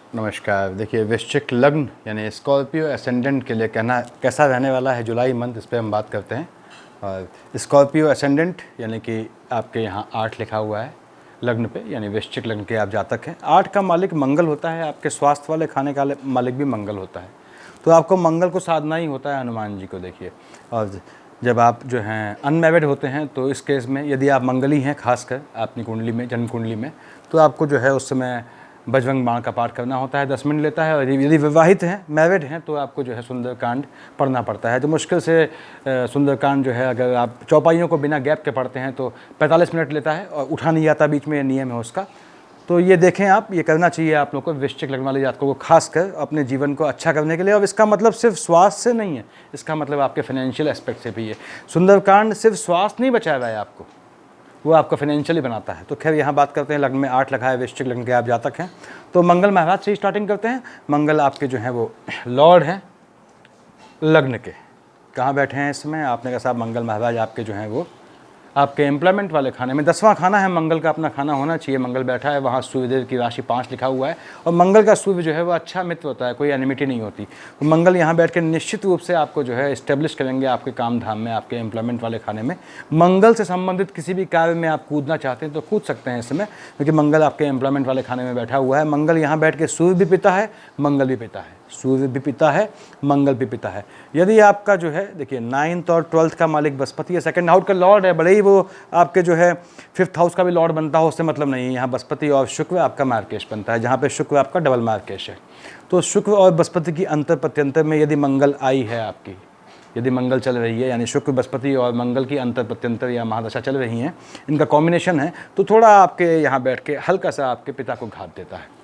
नमस्कार। देखिए, वृश्चिक लग्न यानी स्कॉर्पियो एसेंडेंट के लिए कहना कैसा रहने वाला है जुलाई मंथ, इस पे हम बात करते हैं। और स्कॉर्पियो एसेंडेंट यानी कि आपके यहाँ 8 लिखा हुआ है लग्न पे, यानी वृश्चिक लग्न के आप जातक हैं। 8 का मालिक मंगल होता है, आपके स्वास्थ्य वाले खाने का मालिक भी मंगल होता है, तो आपको मंगल को साधना ही होता है हनुमान जी को। देखिए, और जब आप जो हैं अनमैरिड होते हैं तो इस केस में यदि आप मंगली हैं, खासकर अपनी कुंडली में, जन्म कुंडली में, तो आपको जो है उस समय बजरंग बाण का पाठ करना होता है, 10 मिनट लेता है। और यदि विवाहित हैं, मैरिड हैं, तो आपको जो है सुंदरकांड पढ़ना पड़ता है। तो मुश्किल से सुंदरकांड जो है अगर आप चौपाइयों को बिना गैप के पढ़ते हैं तो 45 मिनट लेता है, और उठा नहीं आता बीच में, नियम है उसका। तो ये देखें आप, ये करना चाहिए आप लोग को, वृश्चिक लग्न वाले जातकों को, खासकर अपने जीवन को अच्छा करने के लिए। और इसका मतलब सिर्फ स्वास्थ्य से नहीं है, इसका मतलब आपके फाइनेंशियल एस्पेक्ट से भी है। सुंदरकांड सिर्फ स्वास्थ्य नहीं बचा रहा है आपको, वो आपको फाइनेंशियली बनाता है। तो खैर यहाँ बात करते हैं, लग्न में 8 लगा है, वृश्चिक लग्न के आप जातक हैं, तो मंगल महाराज से ही स्टार्टिंग करते हैं। मंगल आपके जो हैं वो लॉर्ड हैं लग्न के। कहाँ बैठे हैं इस समय? आपने कहा साहब मंगल महाराज आपके जो हैं वो आपके एम्प्लॉयमेंट वाले खाने में, 10वां खाना है मंगल का, अपना खाना होना चाहिए। मंगल बैठा है वहाँ, सूर्यदेव की राशि 5 लिखा हुआ है, और मंगल का सूर्य जो है वो अच्छा मित्र होता है, कोई एनिमिटी नहीं होती। तो मंगल यहाँ बैठ के निश्चित रूप से आपको जो है इस्टेब्लिश करेंगे आपके काम धाम में, आपके एम्प्लॉयमेंट वाले खाने में। मंगल से संबंधित किसी भी कार्य में आप कूदना चाहते हैं तो कूद सकते हैं इस समय, क्योंकि मंगल आपके एम्प्लॉयमेंट वाले खाने में बैठा हुआ है। मंगल यहाँ बैठ के सूर्य भी पिता है, मंगल भी पिता है, सूर्य भी पिता है, मंगल भी पिता है। यदि आपका जो है, देखिए 9th और 12th का मालिक बृहस्पति है, सेकंड हाउस का लॉर्ड है, भले ही वो आपके जो है 5th हाउस का भी लॉर्ड बनता हो, उससे मतलब नहीं है। यहाँ बृहस्पति और शुक्र आपका मार्केश बनता है, जहाँ पे शुक्र आपका डबल मार्केश है। तो शुक्र और बृहस्पति की अंतर प्रत्यंतर में यदि मंगल आई है आपकी, यदि मंगल चल रही है, यानी शुक्र बृहस्पति और मंगल की अंतर प्रत्यंतर या महादशा चल रही हैं, इनका कॉम्बिनेशन है, तो थोड़ा आपके यहाँ बैठ के हल्का सा आपके पिता को घात देता है,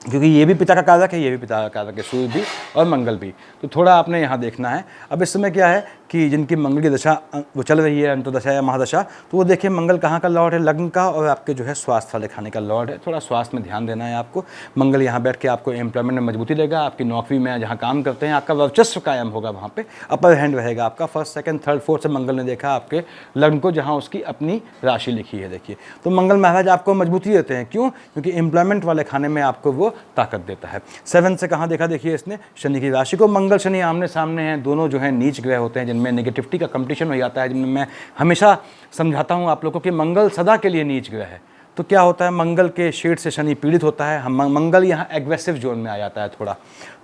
क्योंकि ये भी पिता का कारक है, ये भी पिता का कारक है, सूर्य भी और मंगल भी। तो थोड़ा आपने यहाँ देखना है। अब इस समय क्या है कि जिनकी मंगल की दशा वो चल रही है, अंतर्दशा या महादशा, तो वो देखिए मंगल कहाँ का लॉर्ड है, लग्न का, और आपके जो है स्वास्थ्य वाले खाने का लॉर्ड है। थोड़ा स्वास्थ्य में ध्यान देना है आपको। मंगल यहाँ बैठ के आपको एम्प्लॉयमेंट में मजबूती देगा, आपकी नौकरी में जहाँ काम करते हैं आपका वर्चस्व कायम होगा, वहाँ पर अपर हैंड रहेगा आपका। 1st, 2nd, 3rd, 4th से मंगल ने देखा आपके लग्न को, जहाँ उसकी अपनी राशि लिखी है। देखिए, तो मंगल महाराज आपको मजबूती देते हैं। क्यों? क्योंकि एम्प्लॉयमेंट वाले खाने में आपको वो ताकत देता है। 7 से कहाँ देखा? देखिए इसने शनि की राशि को। मंगल शनि आमने सामने हैं, दोनों जो है नीच ग्रह होते हैं, जिनमें नेगेटिविटी का कंपटीशन हो जाता है, जिनमें मैं हमेशा समझाता हूँ आप लोगों को कि मंगल सदा के लिए नीच ग्रह है। तो क्या होता है, मंगल के शेड से शनि पीड़ित होता है, हम मंगल यहाँ एग्रेसिव जोन में आ जाता है थोड़ा।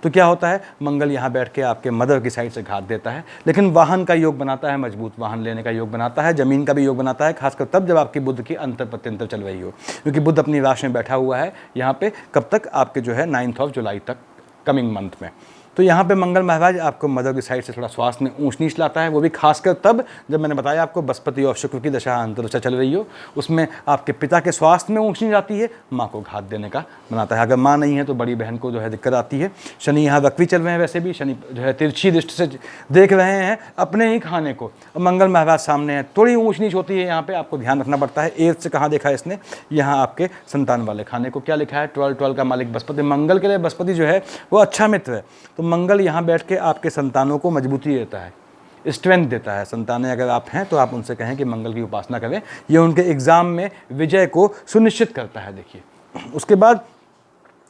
तो क्या होता है, मंगल यहाँ बैठ के आपके मदर की साइड से घात देता है, लेकिन वाहन का योग बनाता है, मजबूत वाहन लेने का योग बनाता है, जमीन का भी योग बनाता है, खासकर तब जब आपकी बुध की अंतर प्रत्यंतर चल रही हो, क्योंकि बुध अपनी राशि में बैठा हुआ है यहाँ पे, कब तक? आपके जो है 9th ऑफ जुलाई तक, कमिंग मंथ में। तो यहाँ पे मंगल महाराज आपको मदर की साइड से थोड़ा स्वास्थ्य में ऊंच नीच लाता है, वो भी खासकर तब जब मैंने बताया आपको बृहस्पति और शुक्र की दशा अंतर्दशा चल रही हो, उसमें आपके पिता के स्वास्थ्य में ऊंच नीच आती है, माँ को घात देने का बनाता है। अगर माँ नहीं है तो बड़ी बहन को जो है दिक्कत आती है। शनि यहाँ वक्री चल रहे हैं, वैसे भी शनि जो है तिरछी दृष्टि से देख रहे हैं अपने ही खाने को, और मंगल महाराज सामने है, थोड़ी ऊंच नीच होती है, यहाँ पे आपको ध्यान रखना पड़ता है। 8th से कहाँ देखा इसने? यहाँ आपके संतान वाले खाने को। क्या लिखा है? 12 का मालिक बृहस्पति। मंगल के लिए बृहस्पति जो है वो अच्छा मित्र है, तो मंगल यहाँ बैठ के आपके संतानों को मजबूती देता है, स्ट्रेंथ देता है। संतानें अगर आप हैं तो आप उनसे कहें कि मंगल की उपासना करें, ये उनके एग्जाम में विजय को सुनिश्चित करता है। देखिए, उसके बाद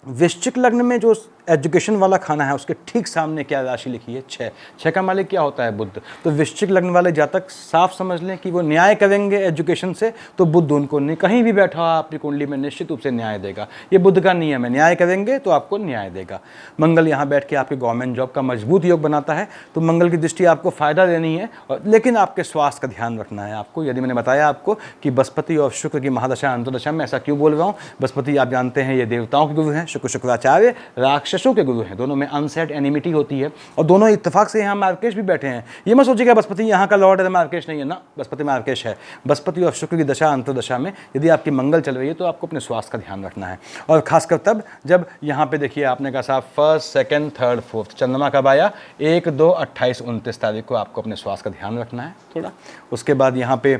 वृश्चिक लग्न में जो एजुकेशन वाला खाना है, उसके ठीक सामने क्या राशि लिखी है? 6 का मालिक क्या होता है? बुध। तो वृश्चिक लग्न वाले जातक साफ समझ लें कि वो न्याय करेंगे एजुकेशन से, तो बुध उनको नहीं, कहीं भी बैठा हो आपकी कुंडली में निश्चित रूप से न्याय देगा। ये बुध का नियम है, न्याय करेंगे तो आपको न्याय देगा। मंगल यहाँ बैठ के आपके गवर्नमेंट जॉब का मजबूत योग बनाता है, तो मंगल की दृष्टि आपको फायदा देनी है, लेकिन आपके स्वास्थ्य का ध्यान रखना है आपको। यदि मैंने बताया आपको कि बृहस्पति और शुक्र की महादशा अंतर्दशा में, ऐसा क्यों बोल रहा हूँ? बृहस्पति आप जानते हैं ये देवताओं के गुरु हैं, शुक्र शुक्राचार्य राक्षसों के गुरु हैं, दोनों में अनसेट एनिमिटी होती है, और दोनों इत्तेफाक से यहाँ मार्केश भी बैठे हैं। ये मत सोचिएगा बृहस्पति यहाँ का लॉर्ड है, मार्केश नहीं है ना, बृहस्पति मार्केश है। बृहस्पति और शुक्र की दशा अंतर्दशा में यदि आपकी मंगल चल रही है तो आपको अपने स्वास्थ्य का ध्यान रखना है, और खासकर तब जब यहाँ पे देखिए आपने कहा साहब 1st, 2nd, 3rd, 4th चंद्रमा कब आया? 1, 2, 28, 29 तारीख को आपको अपने स्वास्थ्य का ध्यान रखना है थोड़ा। उसके बाद यहाँ पे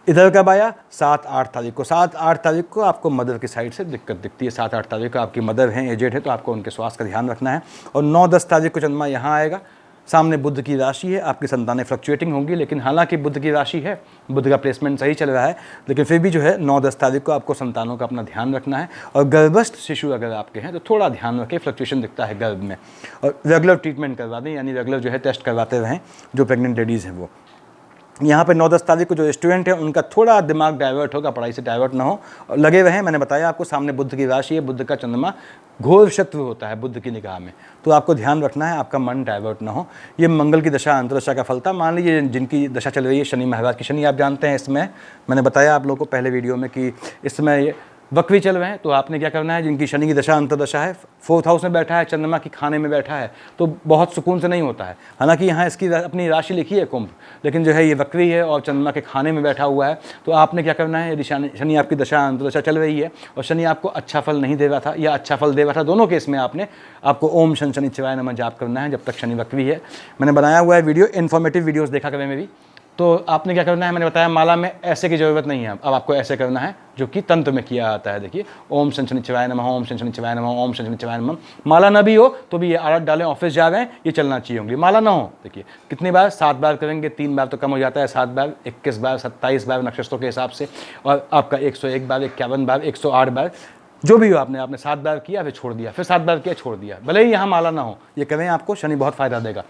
इधर कब आया? 7, 8 तारीख को। 7, 8 तारीख को आपको मदर की साइड से दिक्कत दिखती है। 7, 8 तारीख को आपकी मदर हैं, एजेड है, तो आपको उनके स्वास्थ्य का ध्यान रखना है। और 9, 10 तारीख को चंद्रमा यहाँ आएगा, सामने बुध की राशि है, आपकी संतानें फ्लक्चुएटिंग होंगी, लेकिन हालांकि बुध की राशि है, बुध का प्लेसमेंट सही चल रहा है, लेकिन फिर भी जो है 9-10 तारीख को आपको संतानों का अपना ध्यान रखना है। और गर्भस्थ शिशु अगर आपके हैं तो थोड़ा ध्यान रखें, फ्लक्चुएशन दिखता है गर्भ में, और रेगुलर ट्रीटमेंट करवा दें, यानी रेगुलर जो है टेस्ट करवाते रहें जो प्रेग्नेंट लेडीज़ हैं वो। यहाँ पे 9-10 तारीख को जो स्टूडेंट है उनका थोड़ा दिमाग डाइवर्ट होगा, पढ़ाई से डाइवर्ट ना हो, और लगे रहें। मैंने बताया आपको सामने बुध की राशि है, बुध का चंद्रमा घोर शत्रु होता है बुध की निगाह में, तो आपको ध्यान रखना है आपका मन डाइवर्ट ना हो। ये मंगल की दशा अंतरदशा का फल था। मान लीजिए जिनकी दशा चल रही है शनि महाराज की, शनि आप जानते हैं इसमें मैंने बताया आप लोगों को पहले वीडियो में कि इसमें वक्री चल रहे हैं, तो आपने क्या करना है, जिनकी शनि की दशा अंतरदशा है, 4th हाउस में बैठा है, चंद्रमा की खाने में बैठा है, तो बहुत सुकून से नहीं होता है। हालांकि यहाँ इसकी अपनी राशि लिखी है कुंभ, लेकिन जो है ये वक्री है और चंद्रमा के खाने में बैठा हुआ है। तो आपने क्या करना है, यदि शनि आपकी दशा अंतरदशा चल रही है और शनि आपको अच्छा फल नहीं दे रहा था या अच्छा फल दे रहा था, दोनों केस में आपको ओम शन शनिश्चराय नमः जाप करना है जब तक शनि वक्री है। मैंने बनाया हुआ है वीडियो, इन्फॉर्मेटिव वीडियोस देखा करें मेरी। तो आपने क्या करना है, मैंने बताया माला में ऐसे की ज़रूरत नहीं है, अब आपको ऐसे करना है जो कि तंत्र में किया जाता है। देखिए, ओम शन शनिश्चराय नमः, ओम शन शनिश्चराय नमः, ओम शन शनिश्चराय नमः। माला ना भी हो तो भी ये आरत डालें, ऑफिस जा रहे हैं, ये चलना चाहिए होंगी। माला ना हो, देखिए कितनी बार, 7 बार करेंगे, 3 बार तो कम हो जाता है, 7 बार, 21 बार, 27 बार नक्षत्रों के हिसाब से, और आपका 101 बार, 51 बार, 108 बार, जो भी हो आपने 7 बार किया फिर छोड़ दिया, फिर 7 बार किया छोड़ दिया, भले ही यहाँ माला ना हो, ये करें आपको शनि बहुत फ़ायदा देगा।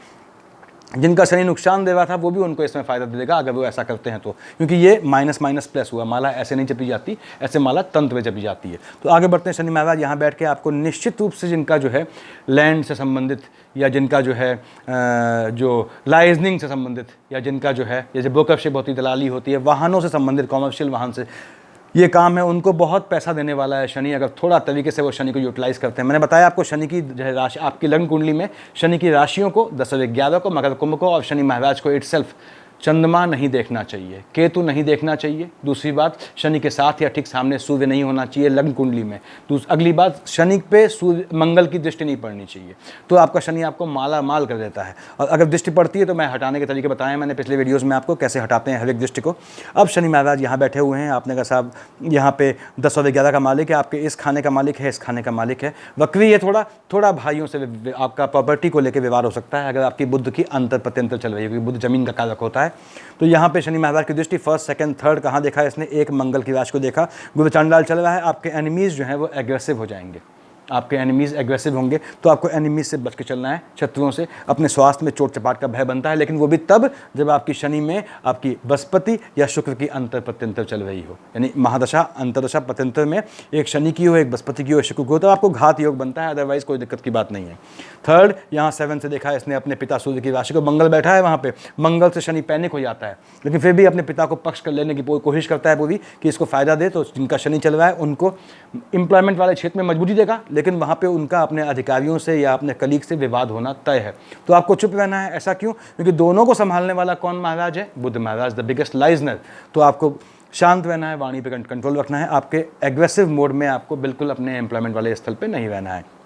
जिनका शनि नुकसान दे रहा था वो भी उनको इसमें फ़ायदा दे देगा अगर वो ऐसा करते हैं तो, क्योंकि ये माइनस माइनस प्लस हुआ। माला ऐसे नहीं जपी जाती, ऐसे माला तंत्र में जपी जाती है। तो आगे बढ़ते हैं। शनि महाराज यहाँ बैठ के आपको निश्चित रूप से जिनका जो है लैंड से संबंधित, या जिनका जो है जो लाइजनिंग से संबंधित, या जिनका जो है जैसे ब्रोकरशिप होती है, दलाली होती है, वाहनों से संबंधित, कॉमर्शियल वाहन से ये काम है, उनको बहुत पैसा देने वाला है शनि, अगर थोड़ा तरीके से वो शनि को यूटिलाइज़ करते हैं। मैंने बताया आपको शनि की जो है राशि, आपकी लग्न कुंडली में शनि की राशियों को 10 और 11 को, मकर कुंभ को, और शनि महाराज को इटसेल्फ चंद्रमा नहीं देखना चाहिए, केतु नहीं देखना चाहिए। दूसरी बात, शनि के साथ या ठीक सामने सूर्य नहीं होना चाहिए लग्न कुंडली में। अगली बात, शनि पे सूर्य मंगल की दृष्टि नहीं पड़नी चाहिए, तो आपका शनि आपको माला माल कर देता है। और अगर दृष्टि पड़ती है तो मैं हटाने के तरीके बताए मैंने पिछले वीडियोज़ में आपको, कैसे हटाते हैं हर एक दृष्टि को। अब शनि महाराज यहाँ बैठे हुए हैं, आपने कहा साहब यहाँ पे 10 और 11 का मालिक है, आपके इस खाने का मालिक है, इस खाने का मालिक है, वक्री है, थोड़ा भाइयों से आपका प्रॉपर्टी को लेकर विवाद हो सकता है अगर आपकी बुद्ध की अंतर प्रत्यंतर चल रही है, क्योंकि बुद्ध जमीन का कारक होता है। तो यहाँ पे शनि महाराज की दृष्टि 1st, 2nd, 3rd कहाँ देखा है इसने, एक मंगल की राशि को देखा। गुरु चांडाल चल रहा है, आपके एनिमीज़ जो हैं वो एग्रेसिव हो जाएंगे, आपके एनिमीज़ एग्रेसिव होंगे, तो आपको एनिमीज़ से बच के चलना है, शत्रुओं से। अपने स्वास्थ्य में चोट चपाट का भय बनता है, लेकिन वो भी तब जब आपकी शनि में आपकी बृहस्पति या शुक्र की अंतर प्रत्यंतर चल रही हो, यानी महादशा अंतरदशा प्रत्यंतर में एक शनि की हो, एक बृहस्पति की हो, शुक्र को, तो आपको घात योग बनता है, अदरवाइज कोई दिक्कत की बात नहीं है। 3rd, यहाँ 7 से देखा है इसने अपने पिता सूर्य की राशि को, मंगल बैठा है वहाँ पे, मंगल से शनि पैनिक हो जाता है, लेकिन फिर भी अपने पिता को पक्ष कर लेने की कोशिश करता है पूरी कि इसको फ़ायदा दे। तो जिनका शनि चल रहा है उनको एम्प्लॉयमेंट वाले क्षेत्र में मजबूती देगा, लेकिन वहाँ पे उनका अपने अधिकारियों से या अपने कलीग से विवाद होना तय है। तो आपको चुप रहना है। ऐसा क्यों? क्योंकि दोनों को संभालने वाला कौन महाराज है? बुध महाराज, द बिगेस्ट लाइजनर। तो आपको शांत रहना है, वाणी पे कंट्रोल रखना है, आपके एग्रेसिव मोड में आपको बिल्कुल अपने एम्प्लॉयमेंट वाले स्थल पे नहीं रहना है।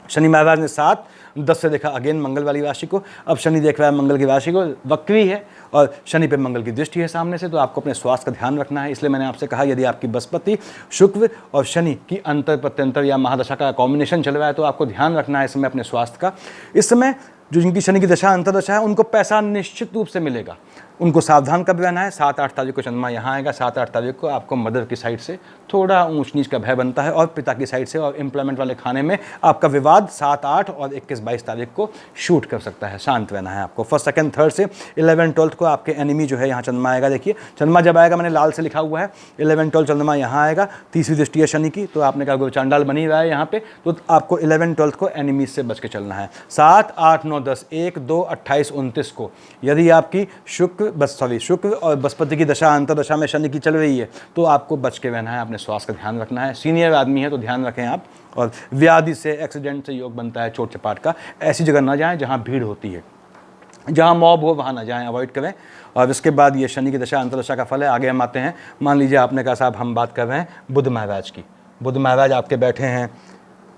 शनि महाराज ने 7-10 से देखा अगेन मंगल वाली राशि को, अब शनि देख रहा है मंगल की राशि को, वक्री है और शनि पे मंगल की दृष्टि है सामने से, तो आपको अपने स्वास्थ्य का ध्यान रखना है। इसलिए मैंने आपसे कहा यदि आपकी बृहस्पति, शुक्र और शनि की अंतर प्रत्यंतर या महादशा का कॉम्बिनेशन चल रहा है तो आपको ध्यान रखना है इस समय अपने स्वास्थ्य का। इस समय जो जिनकी शनि की दशा अंतरदशा है उनको पैसा निश्चित रूप से मिलेगा, उनको सावधान कब रहना है। 7-8 तारीख को चंद्रमा यहाँ आएगा, 7-8 तारीख को आपको मदर की साइड से थोड़ा ऊंच नीच का भय बनता है और पिता की साइड से और एम्प्लॉयमेंट वाले खाने में आपका विवाद 7-8 और 21-22 तारीख को शूट कर सकता है। शांत रहना है आपको। 1st, 2nd, 3rd से 11, 12 को आपके एनिमी जो है यहाँ चंद्रमा आएगा। देखिए चंद्रमा जब आएगा, मैंने लाल से लिखा हुआ है, 11, 12 चंद्रमा यहाँ आएगा, तीसरी दृष्टि है शनि की, तो आपने कहा चांडाल बनी रहा है यहाँ पे, तो आपको 11, 12 को एनिमीज से बच के चलना है। 7, 8, 9, 10, 1, 2, 28, 29 को यदि आपकी शुक्र और बृहस्पति की दशा अंतरदशा में शनि की चल रही है तो आपको बच के रहना है, अपने स्वास्थ्य का ध्यान रखना है। सीनियर आदमी है तो ध्यान रखें आप, और व्याधि से, एक्सीडेंट से योग बनता है, चोट चपाट का। ऐसी जगह ना जाएं जहां भीड़ होती है, जहां मॉब हो वहां ना जाएं, अवॉइड करें। और इसके बाद ये शनि की दशा अंतरदशा का फल है। आगे हम आते हैं। मान लीजिए आपने कहा साहब हम बात कर रहे हैं बुध महाराज की। बुध महाराज आपके बैठे हैं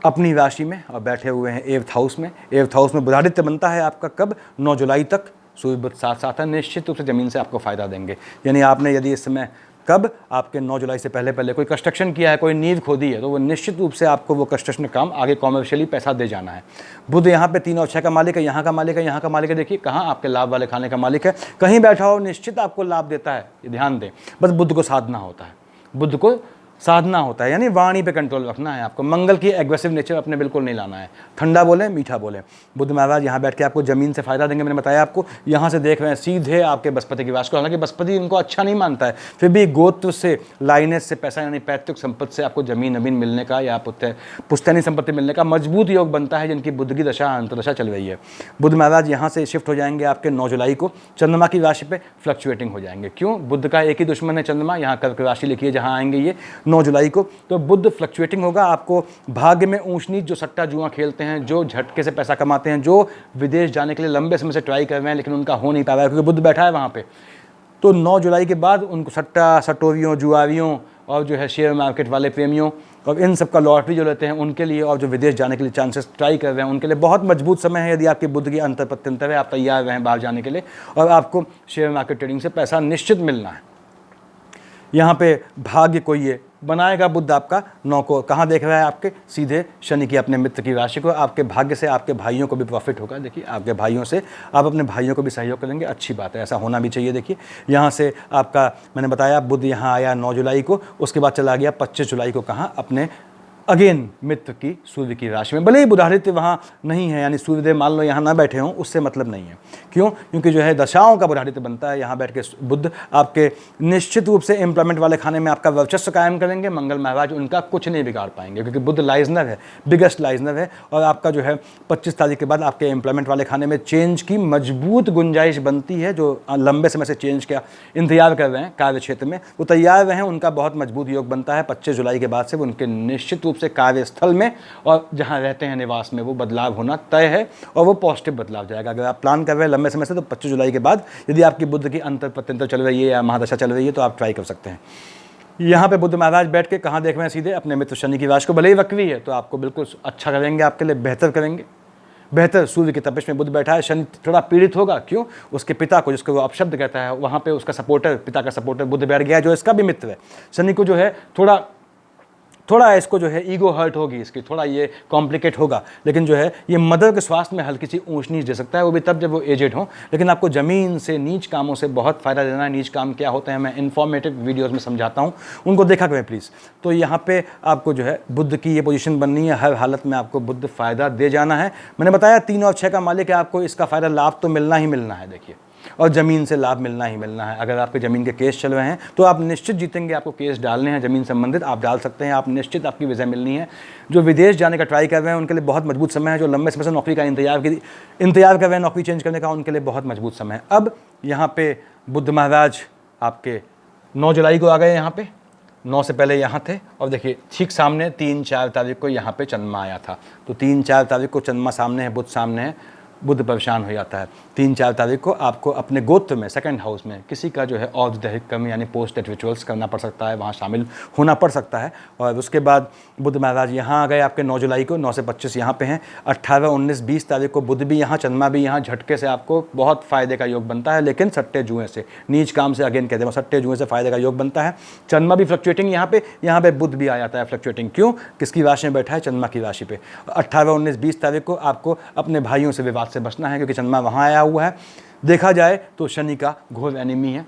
अपनी राशि में और बैठे हुए हैं 8th हाउस में। 8th हाउस में बुधादित्य बनता है आपका कब? 9 जुलाई तक। सूर्य बुध साथ साथ है, निश्चित रूप से ज़मीन से आपको फ़ायदा देंगे। यानी आपने यदि इस समय कब? आपके 9 जुलाई से पहले पहले कोई कंस्ट्रक्शन किया है, कोई नींव खोदी है, तो वो निश्चित रूप से आपको वो कंस्ट्रक्शन काम आगे कॉमर्शियली पैसा दे जाना है। बुध यहाँ पे 3 और 6 का मालिक है, यहाँ का मालिक है, यहाँ का मालिक है। देखिए कहाँ आपके लाभ वाले खाने का मालिक है, कहीं बैठा हो निश्चित आपको लाभ देता है, ये ध्यान दें। बस बुध को साधना होता है, बुध को साधना होता है, यानी वाणी पे कंट्रोल रखना है आपको। मंगल की एग्रेसिव नेचर अपने बिल्कुल नहीं लाना है, ठंडा बोले मीठा बोले। बुध महाराज यहाँ बैठ के आपको जमीन से फायदा देंगे, मैंने बताया आपको। यहाँ से देख रहे हैं सीधे आपके बृहस्पति की राशि को, हालांकि बृहस्पति इनको अच्छा नहीं मानता है, फिर भी गोत्र से, लाइनेज से पैसा यानी पैतृक संपत्ति से आपको जमीन नमीन मिलने का या पुश्तैनी संपत्ति मिलने का मजबूत योग बनता है, जिनकी बुध की दशा अंतरदशा चल रही है। बुध महाराज यहाँ से शिफ्ट हो जाएंगे आपके 9 जुलाई को, चंद्रमा की राशि पे फ्लक्चुएटिंग हो जाएंगे। क्यों? बुध का एक ही दुश्मन है चंद्रमा, यहाँ कर्क राशि लिखिए जहाँ आएंगे ये 9 जुलाई को। तो बुध फ्लक्चुएटिंग होगा, आपको भाग्य में ऊंच नीच, जो सट्टा जुआ खेलते हैं, जो झटके से पैसा कमाते हैं, जो विदेश जाने के लिए लंबे समय से ट्राई कर रहे हैं लेकिन उनका हो नहीं पा रहा है क्योंकि बुध बैठा है वहाँ पे, तो 9 जुलाई के बाद उनको सट्टा सटोरियों जुआरियों और जो है शेयर मार्केट वाले प्रेमियों और इन सब का लॉटरी जो लेते हैं उनके लिए, और जो विदेश जाने के लिए चांसेस ट्राई कर रहे हैं उनके लिए बहुत मजबूत समय है। यदि आपके बुध की अंतर प्रत्यंतर है, आप तैयार रहें बाहर जाने के लिए और आपको शेयर मार्केट ट्रेडिंग से पैसा निश्चित मिलना है। यहाँ पे भाग्य को ये बनाएगा बुध आपका 9 को, कहाँ देख रहा है? आपके सीधे शनि की अपने मित्र की राशि को। आपके भाग्य से आपके भाइयों को भी प्रॉफिट होगा। देखिए आपके भाइयों से आप अपने भाइयों को भी सहयोग करेंगे, अच्छी बात है, ऐसा होना भी चाहिए। देखिए यहाँ से आपका मैंने बताया बुध यहाँ आया 9 जुलाई को, उसके बाद चला गया 25 जुलाई को कहाँ? अपने अगेन मित्र की सूर्य की राशि में। भले ही बुधादित्य वहाँ नहीं है, यानी सूर्यदेव मान लो यहाँ ना बैठे हों, उससे मतलब नहीं है। क्यों? क्योंकि जो है दशाओं का बुधादित्य बनता है, यहाँ बैठ के बुध आपके निश्चित रूप से एम्प्लॉयमेंट वाले खाने में आपका वर्चस्व कायम करेंगे। मंगल महाराज उनका कुछ नहीं बिगाड़ पाएंगे क्योंकि बुध लाइजनर है, बिगेस्ट लाइजनर है, और आपका जो है 25 तारीख के बाद आपके एम्प्लॉयमेंट वाले खाने में चेंज की मजबूत गुंजाइश बनती है। जो लंबे समय से चेंज का इंतजार कर रहे हैं कार्य क्षेत्र में, वो तैयार रहें, उनका बहुत मजबूत योग बनता है। 25 जुलाई के बाद से उनके निश्चित रूप से कार्यस्थल में और जहां रहते हैं निवास में वो बदलाव होना तय है, और वो पॉजिटिव बदलाव जाएगा। अगर आप प्लान कर रहे हैं लंबे समय से, तो 25 जुलाई के बाद यदि आपकी बुध की अंतर प्रत्यंतर चल रही है या महादशा चल रही है तो आप ट्राई कर सकते हैं। यहाँ पे बुध महाराज बैठ के कहाँ देख रहे हैं? सीधे अपने मित्र शनि की राशि को। भले ही वक्री है तो आपको बिल्कुल अच्छा करेंगे, आपके लिए बेहतर करेंगे, बेहतर। सूर्य की तपिश में बुध बैठा है, शनि थोड़ा पीड़ित होगा। क्यों? उसके पिता को, जिसको वो अपशब्द कहता है, वहाँ पे उसका सपोर्टर, पिता का सपोर्टर बुध बैठ गया जो इसका भी मित्र है। शनि को जो है थोड़ा इसको जो है ईगो हर्ट होगी, इसकी थोड़ा ये कॉम्प्लिकेट होगा, लेकिन जो है ये मदर के स्वास्थ्य में हल्की सी ऊंच नीच दे सकता है, वो भी तब जब वो एजेड हो। लेकिन आपको ज़मीन से नीच कामों से बहुत फ़ायदा देना है। नीच काम क्या होते हैं मैं इन्फॉर्मेटिव वीडियोज़ में समझाता हूँ, उनको देखा करें प्लीज़। तो यहाँ पे आपको जो है बुध की ये पोजीशन बननी है, हर हालत में आपको बुध फ़ायदा दे जाना है। मैंने बताया 3 और 6 का मालिक है, आपको इसका फ़ायदा लाभ तो मिलना ही मिलना है। देखिए, और ज़मीन से लाभ मिलना ही मिलना है। अगर आपके ज़मीन के केस चल रहे हैं तो आप निश्चित जीतेंगे। आपको केस डालने हैं ज़मीन संबंधित, आप डाल सकते हैं, आप निश्चित आपकी विजय मिलनी है। जो विदेश जाने का ट्राई कर रहे हैं उनके लिए बहुत मजबूत समय है। जो लंबे समय से नौकरी का इंतजार कर रहे हैं, नौकरी चेंज करने का, उनके लिए बहुत मजबूत समय है। अब यहाँ पे बुध महाराज आपके 9 जुलाई को आ गए, यहाँ पे 9 से पहले यहाँ थे, और देखिए ठीक सामने 3-4 तारीख को यहाँ पे चंद्रमा आया था। तो 3-4 तारीख को चंद्रमा सामने है, बुध सामने है, बुध परेशान हो जाता है। 3-4 तारीख को आपको अपने गोत्र में, सेकंड हाउस में किसी का जो है औपचारिक कर्म यानी पोस्ट डेथ रिचुअल्स करना पड़ सकता है, वहाँ शामिल होना पड़ सकता है। और उसके बाद बुध महाराज यहाँ आ गए आपके 9 जुलाई को, 9 से 25 यहाँ पे हैं। 18, 19, 20 तारीख को बुध भी यहाँ, चंद्रमा भी यहाँ, झटके से आपको बहुत फ़ायदे का योग बनता है, लेकिन सट्टे जुए से, नीच काम से, अगेन कहते हैं सट्टे जुए से फ़ायदे का योग बनता है। चंद्रमा भी फ्लक्चुएटिंग यहाँ पे बुध भी आ जाता है फ्लक्चुएटिंग। क्यों? किसकी राशि में बैठा है? चंद्रमा की राशि पे। 18, 19, 20 तारीख को आपको अपने भाइयों से विवाद से बचना है, क्योंकि चंद्रमा वहाँ आया हुआ है। देखा जाए तो शनि का घोर एनिमी है,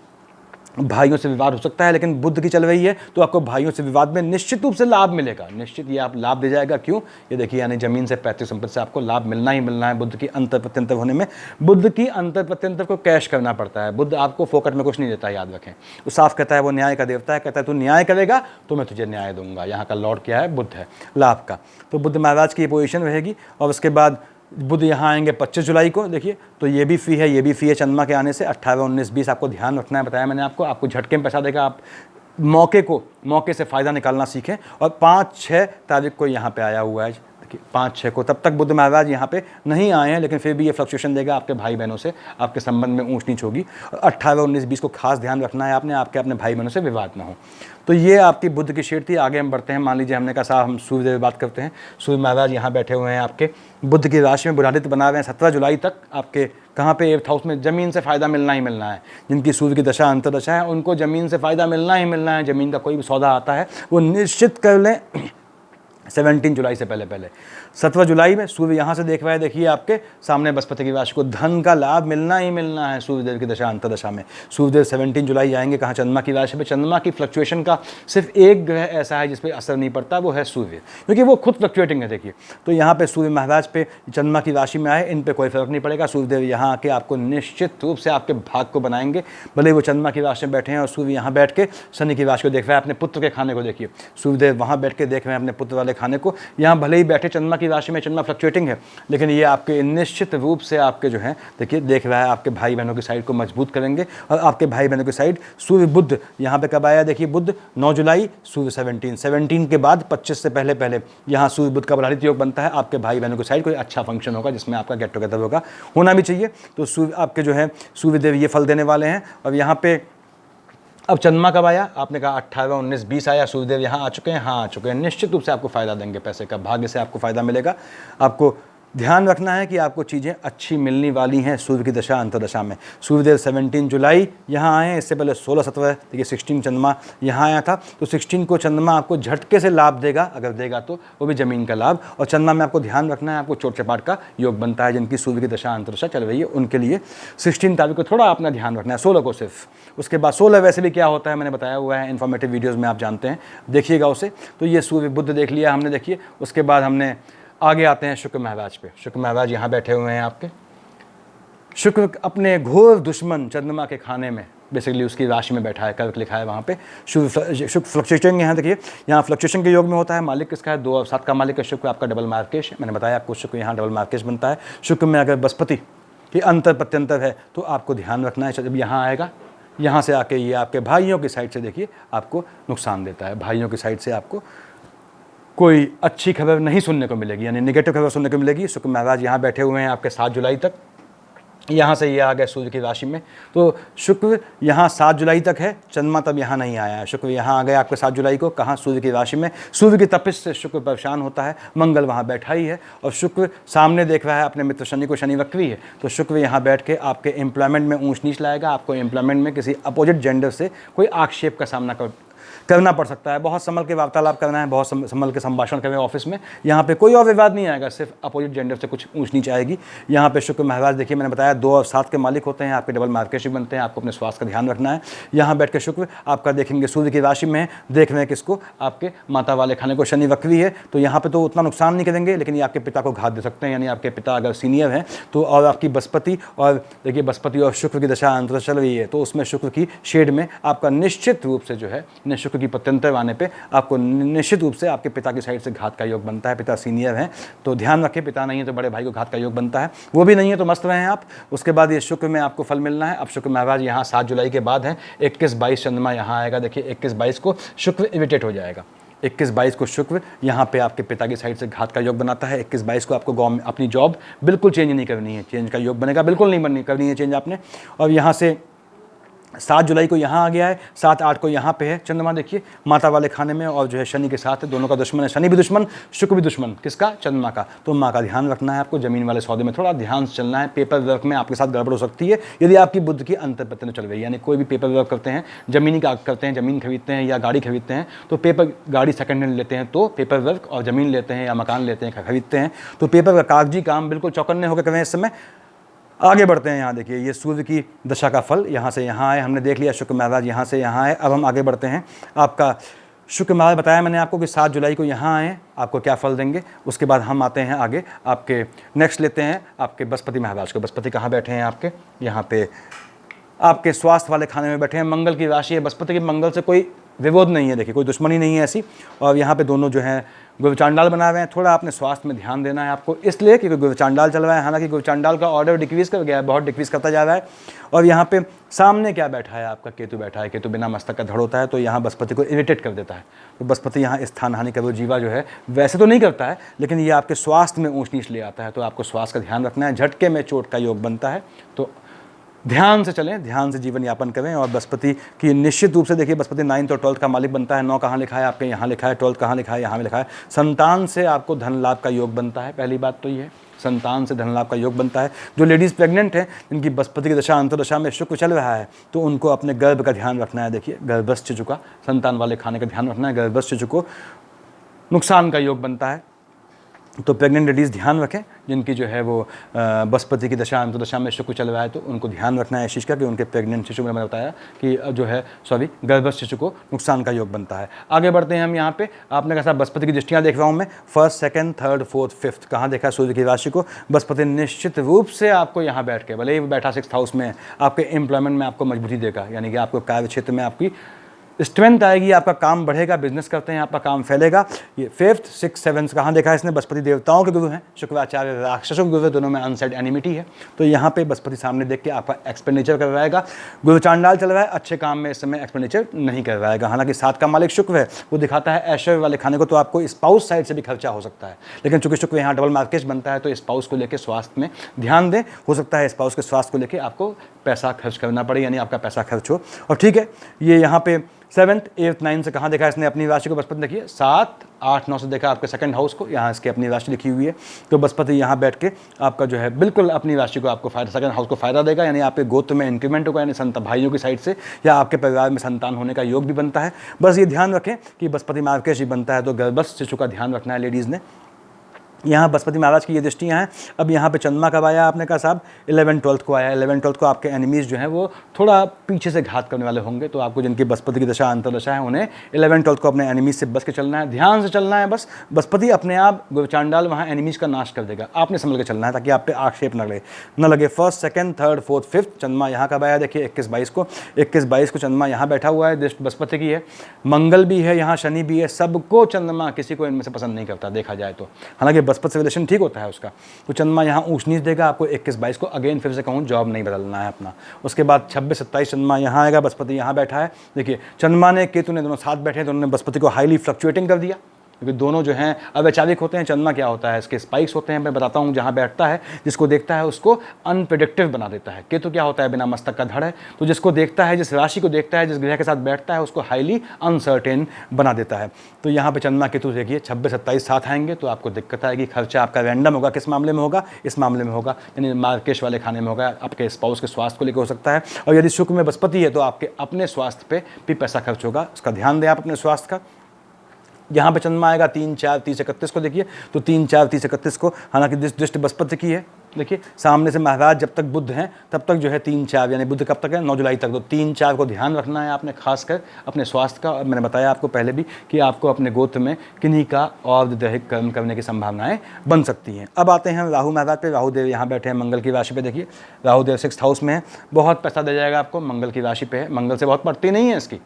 भाइयों से विवाद हो सकता है, लेकिन बुध की चल रही है तो आपको भाइयों से विवाद में निश्चित रूप से लाभ मिलेगा, निश्चित ये आप लाभ दे जाएगा। क्यों? ये देखिए, यानी जमीन से, पैतृक संपत्ति से आपको लाभ मिलना ही मिलना है। बुध की अंतर प्रत्यंतर होने में, बुध की अंतर प्रत्यंतर को कैश करना पड़ता है। बुध आपको फोकट में कुछ नहीं देता, याद रखें। वो साफ कहता है, वो न्याय का देवता है, कहता है तू न्याय करेगा तो मैं तुझे न्याय दूंगा। यहाँ का लॉर्ड क्या है? बुध है, लाभ का। तो बुध महाराज की ये पोजिशन रहेगी। और उसके बाद बुध यहाँ आएंगे 25 जुलाई को। देखिए, तो ये भी फ्री है, ये भी फ्री है चंद्रमा के आने से। 18, 19, 20 आपको ध्यान रखना है, बताया मैंने आपको झटके में पैसा देगा। आप मौके से फ़ायदा निकालना सीखें। और 5-6 तारीख को यहाँ पे आया हुआ है, 5-6 को, तब तक बुध महाराज यहाँ पे नहीं आए हैं, लेकिन फिर भी ये फ्लक्चुएशन देगा आपके भाई बहनों से, आपके संबंध में ऊंच नीच होगी। 18, 19, 20 को खास ध्यान रखना है आपने, आपके अपने भाई बहनों से विवाद ना हो। तो ये आपकी बुध की शीट थी। आगे हम बढ़ते हैं। मान लीजिए हमने कहा साहब हम सूर्यदेव की बात करते हैं। सूर्य महाराज यहाँ बैठे हुए हैं आपके बुध की राशि में, बुधादित्य बना हुए हैं 17 जुलाई तक आपके कहाँ पे 8th हाउस में। ज़मीन से फ़ायदा मिलना ही मिलना है। जिनकी सूर्य की दशा अंतर्दशा है उनको ज़मीन से फ़ायदा मिलना ही मिलना है। ज़मीन का कोई भी सौदा आता है वो निश्चित कर लें 17 जुलाई से पहले 17 जुलाई में सूर्य यहाँ से देख रहा है, देखिए आपके सामने बृहस्पति की राशि को, धन का लाभ मिलना ही मिलना है सूर्यदेव की दशा अंतर्दशा में। सूर्यदेव 17 जुलाई आएंगे कहाँ? चंद्रमा की राशि पे। चंद्रमा की फ्लक्चुएशन का सिर्फ एक ग्रह ऐसा है जिस पर असर नहीं पड़ता, वो है सूर्य, क्योंकि वो खुद फ्लक्चुएटिंग है। देखिए तो यहाँ पे सूर्य महाराज पे चंद्रमा की राशि में आए, इन पर कोई फर्क नहीं पड़ेगा। सूर्यदेव यहाँ आके आपको निश्चित रूप से आपके भाग को बनाएंगे, भले वो चंद्रमा की राशि में बैठे हैं और सूर्य यहाँ बैठ के शनि की राशि को देख रहा है। अपने पुत्र के खाने को देखिए, सूर्यदेव वहाँ बैठ के देख रहे हैं अपने पुत्र वाले खाने को। यहाँ भले ही बैठे चंद्रमा की राशि में, चंद्रमा फ्लक्चुएटिंग है, लेकिन ये आपके निश्चित रूप से आपके जो है देखिए देख रहा है आपके भाई बहनों की साइड को मजबूत करेंगे। और आपके भाई बहनों की साइड सूर्य बुध यहाँ पे कब आया? देखिए बुध 9 जुलाई, सूर्य 17 के बाद 25 से पहले यहाँ सूर्य बुध का बुधादित्य योग बनता है। आपके भाई बहनों की साइड कोई अच्छा फंक्शन होगा जिसमें आपका गेट टुगेदर होगा, होना भी चाहिए। तो सूर्य आपके जो है सूर्यदेव ये फल देने वाले हैं। और यहाँ पे अब चंद्रमा कब आया? आपने कहा 18, 19, 20 आया। सूर्यदेव यहाँ आ चुके हैं, हाँ आ चुके हैं। निश्चित रूप से आपको फ़ायदा देंगे, पैसे का, भाग्य से आपको फ़ायदा मिलेगा। आपको ध्यान रखना है कि आपको चीज़ें अच्छी मिलने वाली हैं सूर्य की दशा अंतर्दशा में। सूर्यदेव 17 जुलाई यहाँ आए, इससे पहले 16, 17 देखिए 16 चंद्रमा यहाँ आया था। तो 16 को चंद्रमा आपको झटके से लाभ देगा, अगर देगा तो वो भी ज़मीन का लाभ। और चंद्रमा में आपको ध्यान रखना है, आपको चोट चपाट का योग बनता है। जिनकी सूर्य की दशा अंतर्दशा चल रही है उनके लिए 16 तारीख को थोड़ा अपना ध्यान रखना है, 16 को सिर्फ। उसके बाद 16 वैसे भी क्या होता है मैंने बताया हुआ है इन्फॉर्मेटिव वीडियोज़ में, आप जानते हैं, देखिएगा उसे। तो ये सूर्य बुध देख लिया हमने, देखिए। उसके बाद हमने आगे आते हैं शुक्र महाराज पे। शुक्र महाराज यहाँ बैठे हुए हैं आपके। शुक्र अपने घोर दुश्मन चंद्रमा के खाने में बेसिकली उसकी राशि में बैठा है, कर्क लिखा है वहाँ पे। शुक्र फ्लक्चुएशन यहाँ देखिए, यहाँ फ्लक्चुएशन के योग में होता है। मालिक किसका है? 2 और 7 का मालिक है शुक्र, आपका डबल मार्केश है। मैंने बताया आपको शुक्र यहाँ डबल मार्केश बनता है। शुक्र में अगर बृहस्पति की अंतर प्रत्यंतर है तो आपको ध्यान रखना है। जब यहाँ आएगा, यहाँ से आके ये आपके भाइयों की साइड से देखिए आपको नुकसान देता है। भाइयों की साइड से आपको कोई अच्छी खबर नहीं सुनने को मिलेगी, यानी नेगेटिव खबर सुनने को मिलेगी। शुक्र महाराज यहाँ बैठे हुए हैं आपके 7 जुलाई तक। यहाँ से ये आ गए सूर्य की राशि में। तो शुक्र यहाँ 7 जुलाई तक है, चंद्रमा तब यहाँ नहीं आया है। शुक्र यहाँ आ गए आपके 7 जुलाई को, कहाँ? सूर्य की राशि में। सूर्य की तपिश से शुक्र परेशान होता है, मंगल वहाँ बैठा ही है और शुक्र सामने देख रहा है अपने मित्र शनि को, शनि वक्री है। तो शुक्र यहाँ बैठ के आपके एम्प्लॉयमेंट में ऊंच नीच लाएगा। आपको एम्प्लॉयमेंट में किसी अपोजिट जेंडर से कोई आक्षेप का सामना करना पड़ सकता है। बहुत संभल के वार्तालाप करना है, बहुत संभल के संभाषण करें ऑफिस में। यहाँ पे कोई और विवाद नहीं आएगा, सिर्फ अपोजिट जेंडर से कुछ ऊंच नीच आएगी। यहाँ पे शुक्र महाराज देखिए, मैंने बताया 2 और 7 के मालिक होते हैं, आपके डबल मार्केश बनते हैं। आपको अपने स्वास्थ्य का ध्यान रखना है। यहाँ बैठ के शुक्र आपका देखेंगे सूर्य की राशि में, देख रहे हैं किसको? आपके माता वाले खाने को। शनि वक्री है तो यहाँ पे तो उतना नुकसान नहीं करेंगे, लेकिन ये आपके पिता को घात दे सकते हैं। यानी आपके पिता अगर सीनियर हैं तो, और आपकी बृहस्पति और देखिए बृहस्पति और शुक्र की दशा अंतर चल रही है, तो उसमें शुक्र की शेड में आपका निश्चित रूप से जो है शुक्र की प्रत्यंतर आने पे आपको निश्चित रूप से आपके पिता की साइड से घात का योग बनता है। पिता सीनियर हैं तो ध्यान रखें, पिता नहीं है तो बड़े भाई को घात का योग बनता है। वो भी नहीं है तो मस्त रहें आप। उसके बाद ये शुक्र में आपको फल मिलना है। अब शुक्र महाराज यहाँ 7 जुलाई के बाद है। 21-22 चंद्रमा यहाँ आएगा। देखिए 21-22 को शुक्र इरिटेट हो जाएगा। 21-22 को शुक्र यहाँ पे आपके पिता की साइड से घात का योग बनाता है। 21-22 को आपको गाँव में अपनी जॉब बिल्कुल चेंज नहीं करनी है, चेंज का योग बनेगा, बिल्कुल नहीं करनी है चेंज आपने। और यहाँ से 7 जुलाई को यहाँ आ गया है, 7-8 को यहाँ पे है चंद्रमा। देखिए माता वाले खाने में और जो है शनि के साथ है, दोनों का दुश्मन है। शनि भी दुश्मन, शुक्र भी दुश्मन, किसका? चंद्रमा का। तो माँ का ध्यान रखना है आपको। जमीन वाले सौदे में थोड़ा ध्यान से चलना है। पेपर वर्क में आपके साथ गड़बड़ हो सकती है यदि आपकी बुद्ध की अंतर प्रत्यंतर चल रही है। यानी कोई भी पेपर वर्क करते हैं, जमीनी का करते हैं, जमीन खरीदते हैं या गाड़ी खरीदते हैं, तो पेपर गाड़ी सेकेंड हैंड लेते हैं तो पेपर वर्क, और ज़मीन लेते हैं या मकान लेते हैं, खरीदते हैं तो पेपर का कागजी काम बिल्कुल चौकन्ने होकर करें इस समय। आगे बढ़ते हैं। यहाँ देखिए ये सूर्य की दशा का फल यहाँ से यहाँ आए, हमने देख लिया शुक्र महाराज यहाँ से यहाँ आए। अब हम आगे बढ़ते हैं। आपका शुक्र महाराज बताया मैंने आपको कि 7 जुलाई को यहाँ आए, आपको क्या फल देंगे। उसके बाद हम आते हैं आगे, आपके नेक्स्ट लेते हैं आपके बृहस्पति महाराज को। बृहस्पति कहाँ बैठे हैं? आपके यहाँ पे आपके स्वास्थ्य वाले खाने में बैठे हैं। मंगल की राशि है बृहस्पति की, मंगल से कोई विरोध नहीं है, देखिए कोई दुश्मनी नहीं है ऐसी। और यहाँ पे दोनों जो हैं गुरु-चांडाल बना हुए हैं। थोड़ा अपने स्वास्थ्य में ध्यान देना है आपको, इसलिए कि गुरु-चांडाल चल रहा है। हालांकि गुरु-चांडाल का ऑर्डर डिक्रीज़ कर गया है, बहुत डिक्रीज़ करता जा रहा है। और यहाँ पे सामने क्या बैठा है, आपका केतु बैठा है। केतु बिना मस्तक का धड़ होता है, तो यहाँ बृहस्पति को इरिटेट कर देता है। तो बृहस्पति यहाँ स्थान हानि का वो जीवा जो है वैसे तो नहीं करता है, लेकिन ये आपके स्वास्थ्य में ऊंच नीच ले आता है। तो आपको स्वास्थ्य का ध्यान रखना है। झटके में चोट का योग बनता है, तो ध्यान से चलें, ध्यान से जीवन यापन करें। और बृहस्पति की निश्चित रूप से देखिए, बृहस्पति 9th और 12th का मालिक बनता है। 9 कहाँ लिखा है आपके, यहाँ लिखा है। 12th कहाँ लिखा है, यहाँ में लिखा है। संतान से आपको धन लाभ का योग बनता है। पहली बात तो ये है, संतान से धन लाभ का योग बनता है। जो लेडीज़ प्रेग्नेंट हैं, जिनकी बृहस्पति की दशा अंतर्दशा में शुक्र चल रहा है, तो उनको अपने गर्भ का ध्यान रखना है। देखिए गर्भस्थ शिशु का, संतान वाले खाने का ध्यान रखना है। गर्भस्थ शिशु को नुकसान का योग बनता है, तो प्रेग्नेंट लेडीज़ ध्यान रखें। जिनकी जो है वो बृहस्पति की दशा अंतर्दशा में शुक्र चल रहा है, तो उनको ध्यान रखना है इस चीज़ का कि उनके प्रेग्नेंट शिशु में, मैंने बताया कि जो है गर्भस्थ शिशु को नुकसान का योग बनता है। आगे बढ़ते हैं हम यहाँ पे। आपने कहा बृहस्पति की दृष्टियाँ देख रहा हूँ मैं, 1st, 2nd, 3rd, 4th, 5th कहाँ देखा, सूर्य की राशि को। बृहस्पति निश्चित रूप से आपको यहाँ बैठ के, भले ही बैठा 6th हाउस में, आपके एम्प्लॉयमेंट में आपको मजबूती देगा। यानी कि आपको कार्य क्षेत्र में आपकी स्ट्रेंथ आएगी, आपका काम बढ़ेगा, बिजनेस करते हैं आपका काम फैलेगा। ये 5th, 6th, 7th कहाँ देखा है इसने, बृहस्पति देवताओं के गुरु हैं, शुक्राचार्य राक्षसों के गुरु, दोनों में अनसेड एनिमिटी है। तो यहाँ पे बृहस्पति सामने देख के आपका एक्सपेंडिचर करवाएगा। गुरु चांडाल चल रहा है, अच्छे काम में इस समय एक्सपेंडिचर नहीं करवाएगा। हालांकि 7 का मालिक शुक्र है, वो दिखाता है ऐश्वर्य वाले खाने को, तो आपको स्पाउस साइड से भी खर्चा हो सकता है। लेकिन चूंकि शुक्र यहाँ डबल मार्केज बनता है, तो स्पाउस को लेकर स्वास्थ्य में ध्यान दें। हो सकता है स्पाउस के स्वास्थ्य को लेकर आपको पैसा खर्च करना पड़े, यानी आपका पैसा खर्च हो। और ठीक है, ये यहाँ पे 7th, 8th, 9th से कहाँ देखा इसने अपनी राशि को, बृहस्पति देखिए 7, 8, 9 से देखा आपके 2nd हाउस को, यहाँ इसकी अपनी राशि लिखी हुई है। तो बृहस्पति यहाँ बैठ के आपका जो है बिल्कुल अपनी राशि को आपको फायदा, 2nd हाउस को फायदा देगा। यानी आपके गोत्र में इंक्रीमेंट होगा, यानी संत भाइयों की साइड से, या आपके परिवार में संतान होने का योग भी बनता है। बस ये ध्यान रखें कि बृहस्पति मार्केश ही बनता है, तो गर्भस्थ शिशु का ध्यान रखना है लेडीज़ ने। यहाँ बृहस्पति महाराज की ये दृष्टियाँ हैं। अब यहाँ पे चंद्रमा कब आया, आपने कहा साहब 11, 12th को आया। 11, 12th को आपके एनिमीज़ जो हैं वो थोड़ा पीछे से घात करने वाले होंगे, तो आपको जिनकी बृहस्पति की दशा अंतर्दशा है, उन्हें 11, 12th को अपने एनिमीज़ से बच के चलना है, ध्यान से चलना है। बस बृहस्पति अपने आप गुरु-चांडाल वहाँ एनिमीज़ का नाश कर देगा, आपने संभल के चलना है ताकि आप पे आक्षेप न लगे। 1st, 2nd, 3rd, 4th, 5th चंद्रमा यहाँ कब आया, देखिए 21-22 को। 21-22 को चंद्रमा यहाँ बैठा हुआ है, दृष्टि बृहस्पति की है, मंगल भी है, यहाँ शनि भी है। सबको चंद्रमा, किसी को इनमें से पसंद नहीं करता देखा जाए तो। हालांकि बृहस्पति से रिलेशन ठीक होता है उसका, तो चंद्रमा यहाँ ऊंच नीच देगा आपको 21-22 को। अगेन फिर से कहूँ, जॉब नहीं बदलना है अपना। उसके बाद 26-27 चंद्रमा यहाँ आएगा, बृहस्पति यहाँ बैठा है। देखिए चंद्रमा ने केतु ने दोनों साथ बैठे, तो उन्होंने बृहस्पति को हाईली फ्लक्चुएटिंग कर दिया, क्योंकि दोनों जो हैं अवैचारिक होते हैं। चंद्रमा क्या होता है, इसके स्पाइक्स होते हैं, मैं बताता हूँ। जहाँ बैठता है, जिसको देखता है उसको अनप्रेडिक्टिव बना देता है। केतु क्या होता है, बिना मस्तक का धड़ है, तो जिसको देखता है, जिस राशि को देखता है, जिस ग्रह के साथ बैठता है, उसको हाईली अनसर्टेन बना देता है। तो यहाँ पे चंद्रमा केतु देखिए 26-27 साथ आएंगे, तो आपको दिक्कत आएगी। खर्चा आपका रैंडम होगा। किस मामले में होगा, इस मामले में होगा, यानी मार्केश वाले खाने में होगा, आपके स्पाउस के स्वास्थ्य को लेकर हो सकता है। और यदि शुक्र में बृहस्पति है, तो आपके अपने स्वास्थ्य पे भी पैसा खर्च होगा, उसका ध्यान दें आप अपने स्वास्थ्य का। यहाँ पे चंद्रमा आएगा 3, 4, 30, 31 को, देखिए तो 3, 4, 30, 31 को। हालांकि दृष्टि बृहस्पति की है, देखिए सामने से महाराज जब तक बुध हैं तब तक जो है 3, 4, यानी बुध कब तक है, 9 जुलाई तक। तो 3, 4 को ध्यान रखना है आपने, खासकर अपने स्वास्थ्य का। और मैंने बताया आपको पहले भी कि आपको अपने गोत्र में किन्हीं का और दैहिक कर्म करने की संभावनाएं बन सकती हैं। अब आते हैं राहु महाराज पे। राहु देव यहाँ बैठे हैं मंगल की राशि पे। देखिए राहु देव 6th हाउस में है, बहुत पैसा दे जाएगा आपको, मंगल की राशि पे है। मंगल से बहुत पड़ती नहीं है इसकी,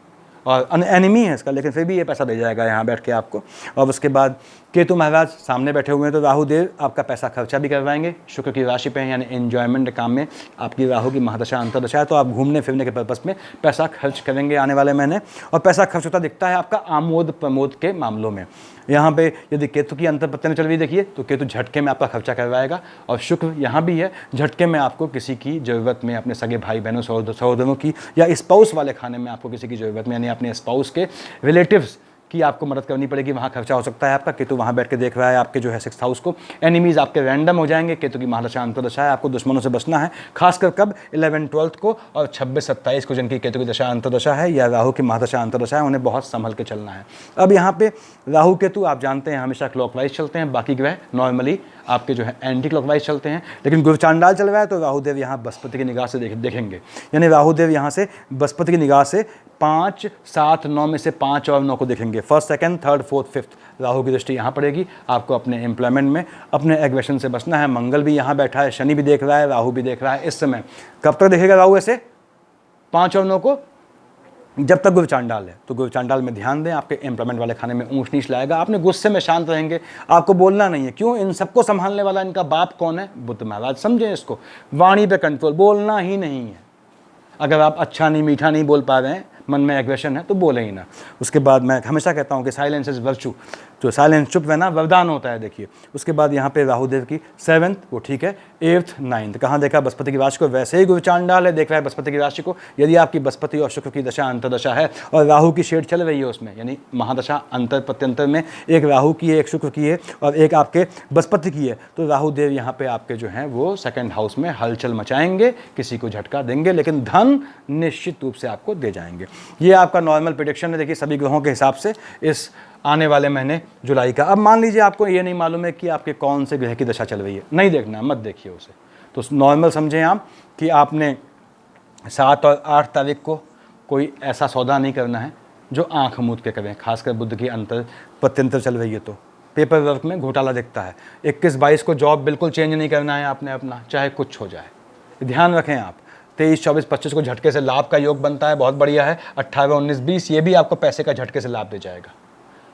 और एनिमी है इसका, लेकिन फिर भी ये पैसा दे जाएगा यहाँ बैठ के आपको। और उसके बाद केतु महाराज सामने बैठे हुए हैं, तो राहु देव आपका पैसा खर्चा भी करवाएंगे। शुक्र की राशि पे हैं, यानी एन्जॉयमेंट काम में आपकी राहु की महादशा अंतर्दशा है, तो आप घूमने फिरने के पर्पस में पैसा खर्च करेंगे आने वाले महीने। और पैसा खर्च होता दिखता है आपका आमोद प्रमोद के मामलों में। यहाँ पे यदि केतु की अंतर्पत्ति चल रही देखिए, तो केतु झटके में आपका खर्चा करवाएगा। और शुक्र यहाँ भी है, झटके में आपको किसी की ज़रूरत में, अपने सगे भाई बहनों सहोदरों की, या स्पाउस वाले खाने में आपको किसी की ज़रूरत में, यानी अपने स्पाउस के रिलेटिव्स की आपको मदद करनी पड़ेगी, वहाँ खर्चा हो सकता है आपका। केतु वहाँ बैठ के देख रहा है आपके जो है 6th हाउस को। एनिमीज़ आपके रैंडम हो जाएंगे, केतु की महादशा अंतर्दशा है, आपको दुश्मनों से बचना है, खासकर कब, 11, 12th को और 26-27 को, जिनकी केतु की दशा अंतर्दशा है या राहु की महादशा अंतर्दशा है, उन्हें बहुत संभल के चलना है। अब यहाँ पे राहु केतु आप जानते हैं हमेशा क्लॉकवाइज चलते हैं, बाकी ग्रह नॉर्मली आपके जो है एंटी क्लॉकवाइज चलते हैं। लेकिन गुरु चांडाल चल रहा है, तो राहुदेव यहाँ बृहस्पति की निगाह से देखेंगे, यानी राहुदेव यहाँ से बृहस्पति की निगाह से 5, 7, 9 में से 5 और 9 को देखेंगे। 1st, 2nd, 3rd, 4th, 5th Rahu की दृष्टि यहाँ पड़ेगी। आपको अपने एम्प्लॉयमेंट में अपने एग्रेशन से बचना है। मंगल भी यहाँ बैठा है, शनि भी देख रहा है, राहु भी देख रहा है। इस समय कब तक देखेगा राहु ऐसे 5 और 9 को, जब तक गुरु चांडाल है तो गुरु चांडाल में ध्यान दें, आपके एम्प्लॉयमेंट वाले खाने में ऊंच नीच लाएगा। आपने गुस्से में शांत रहेंगे, आपको बोलना नहीं है। क्यों? इन सबको संभालने वाला इनका बाप कौन है? बुद्ध महाराज। समझें इसको, वाणी पे कंट्रोल, बोलना ही नहीं है। अगर आप अच्छा नहीं, मीठा नहीं बोल पा रहे हैं, मन में एग्रेशन है, तो बोले ही ना। उसके बाद मैं हमेशा कहता हूँ कि साइलेंस इज वर्चू, जो साइलेंस, चुप रहना वरदान होता है। देखिए उसके बाद यहाँ पे राहुदेव की 7th वो ठीक है, 8th 9th कहाँ देखा? बृहस्पति की राशि को। वैसे ही गुरु चांडाल है, देख रहा है बृहस्पति की राशि को। यदि आपकी बृहस्पति और शुक्र की दशा अंतरदशा है और राहु की शेड चल रही है उसमें, यानी महादशा अंतर प्रत्यंतर में एक राहु की है, एक शुक्र की है और एक आपके बृहस्पति की है, तो राहुदेव यहाँ पे आपके जो हैं वो 2nd हाउस में हलचल मचाएंगे, किसी को झटका देंगे, लेकिन धन निश्चित रूप से आपको दे जाएंगे। ये आपका नॉर्मल प्रेडिक्शन है, देखिए सभी ग्रहों के हिसाब से इस आने वाले महीने जुलाई का। अब मान लीजिए आपको ये नहीं मालूम है कि आपके कौन से ग्रह की दशा चल रही है, नहीं देखना है, मत देखिए उसे। तो नॉर्मल समझें आप कि आपने 7 और 8 तारीख को कोई ऐसा सौदा नहीं करना है जो आंख मूंद के करें, खासकर बुद्ध की अंतर प्रत्यंतर चल रही है तो पेपर वर्क में घोटाला दिखता है। 21-22 को जॉब बिल्कुल चेंज नहीं करना है आपने अपना, चाहे कुछ हो जाए, ध्यान रखें आप। 23, 24, 25 को झटके से लाभ का योग बनता है, बहुत बढ़िया है। 18, 19, 20 ये भी आपको पैसे का झटके से लाभ दे जाएगा,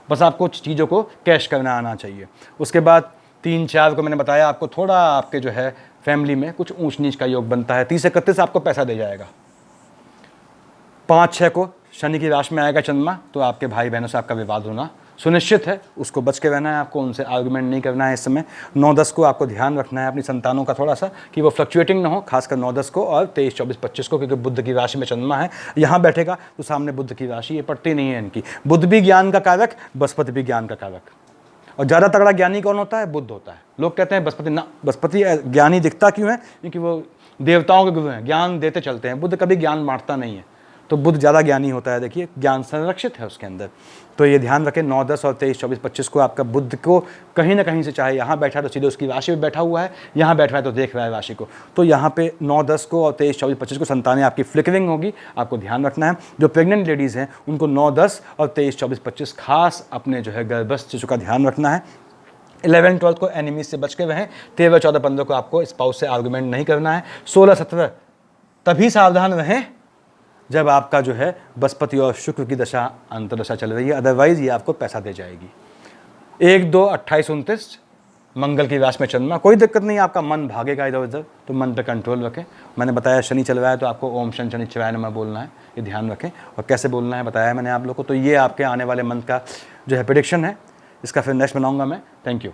बस आपको चीज़ों को कैश करना आना चाहिए। उसके बाद 3, 4 को मैंने बताया आपको थोड़ा आपके जो है फैमिली में कुछ ऊंच नीच का योग बनता है। 30 से 31 आपको पैसा दे जाएगा। 5, 6 को शनि की राशि में आएगा चंद्रमा, तो आपके भाई बहनों से आपका विवाद होना सुनिश्चित है, उसको बच के रहना है आपको, उनसे आर्गुमेंट नहीं करना है इस समय। 9-10 को आपको ध्यान रखना है अपनी संतानों का थोड़ा सा, कि वो फ्लक्चुएटिंग ना हो, खासकर 9-10 को और 23, 24, 25 को, क्योंकि बुद्ध की राशि में चंद्रमा है, यहाँ बैठेगा तो सामने बुद्ध की राशि, ये पड़ती नहीं है इनकी। बुद्ध भी ज्ञान का कारक, बृहस्पति भी ज्ञान का कारक, और ज़्यादा तगड़ा ज्ञानी कौन होता है? बुद्ध होता है। लोग कहते हैं बृहस्पति ना, बृहस्पति ज्ञानी दिखता क्यों है? क्योंकि वो देवताओं के गुरु हैं, ज्ञान देते चलते हैं। बुद्ध कभी ज्ञान बांटता नहीं है, तो बुद्ध ज़्यादा ज्ञानी होता है। देखिए ज्ञान संरक्षित है उसके अंदर, तो ये ध्यान रखें। 9, 10 और 23, 24, 25 को आपका बुद्ध को कहीं ना कहीं से, चाहे यहाँ बैठा है तो सीधे उसकी राशि में बैठा हुआ है, यहाँ बैठ रहा है तो देख रहा है राशि को, तो यहाँ पे 9, 10 को और 23, 24, 25 को संतानें आपकी फ्लिकरिंग होगी, आपको ध्यान रखना है। जो प्रेग्नेंट लेडीज़ हैं उनको 9, 10 और 23, 24, 25 खास अपने जो है गर्भस्थ शिशु का ध्यान रखना है। 11, 12 को एनिमीज से बच के रहें। 13, 14, 15 को आपको स्पाउस से आर्गुमेंट नहीं करना है। 16, 17 तभी सावधान रहें जब आपका जो है बृहस्पति और शुक्र की दशा अंतरदशा चल रही है, अदरवाइज ये आपको पैसा दे जाएगी। 1, 2, 28, 29 मंगल की राशि में चंद्रमा, कोई दिक्कत नहीं, आपका मन भागेगा इधर उधर, तो मन पे कंट्रोल रखें। मैंने बताया शनि चल रहा है तो आपको ओम शन शनिश्चराय नमः बोलना है, ये ध्यान रखें। और कैसे बोलना है बताया मैंने आप लोगों को। तो ये आपके आने वाले मंथ का जो है प्रेडिक्शन है, इसका फिर नेक्स्ट बनाऊंगा मैं। Thank you.